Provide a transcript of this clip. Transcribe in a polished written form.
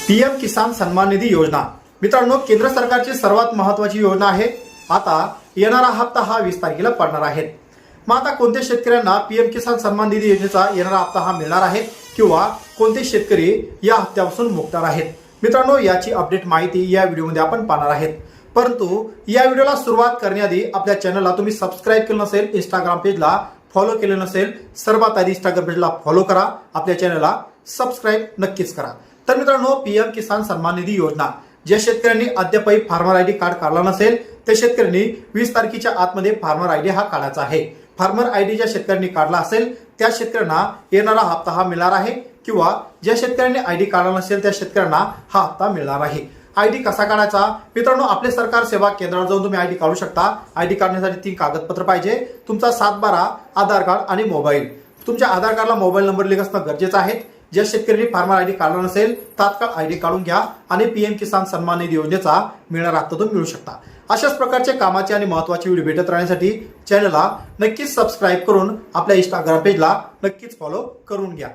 PM किसान सन्मान निधी योजना मित्रांनो, केंद्र सरकारची सर्वात महत्त्वाची योजना आहे। आता येणारा हप्ता हा 20 तारखेला पडणार आहे। मग आता कोणत्या शेतकऱ्यांना पीएम किसान सन्मान निधी योजनेचा येणारा हप्ता हा मिळणार आहे किंवा कोणते शेतकरी या हप्त्यापासून मुक्त आहेत, मित्रांनो याची अपडेट माहिती या व्हिडिओमध्ये आपण पाहणार आहोत। परंतु या व्हिडिओला सुरुवात करण्याआधी आपल्या चॅनलला तुम्ही सबस्क्राइब केलं नसेल, इंस्टाग्राम पेजला फॉलो केलं नसेल, सर्वात आधी इंस्टाग्राम पेजला फॉलो करा, आपल्या चॅनलला सबस्क्राइब नक्कीच करा। तर मित्रांनो, पीएम किसान सन्मान निधी योजना ज्या शेतकऱ्यांनी अद्यापही फार्मर आयडी कार्ड काढला नसेल त्या शेतकऱ्यांनी 20 तारखेच्या आतमध्ये फार्मर आयडी हा काढायचा आहे। फार्मर आयडी ज्या शेतकऱ्यांनी काढला असेल त्या शेतकऱ्यांना येणारा हप्ता हा मिळणार आहे किंवा ज्या शेतकऱ्यांनी आयडी काढला नसेल त्या शेतकऱ्यांना हा हप्ता मिळणार आहे। आयडी कसा काढायचा मित्रांनो, आपले सरकार सेवा केंद्रावर जाऊन तुम्ही आयडी काढू शकता। आयडी काढण्यासाठी 3 कागदपत्र पाहिजे, तुमचा 7/12 आधार कार्ड आणि मोबाईल। तुमच्या आधार कार्डला मोबाईल नंबर लिंक असणं गरजेचं आहे। ज्या शेतकऱ्यांनी फार्मर आयडी काढला नसेल तात्काळ आयडी काढून घ्या आणि पीएम किसान सन्मान निधी योजनेचा मिळणारा हप्ता तुम्ही मिळू शकता। अशाच प्रकारचे कामाचे आणि महत्त्वाचे व्हिडिओ भेटत राहण्यासाठी चॅनलला नक्कीच सबस्क्राइब करून आपल्या इंस्टाग्राम पेजला नक्कीच फॉलो करून घ्या।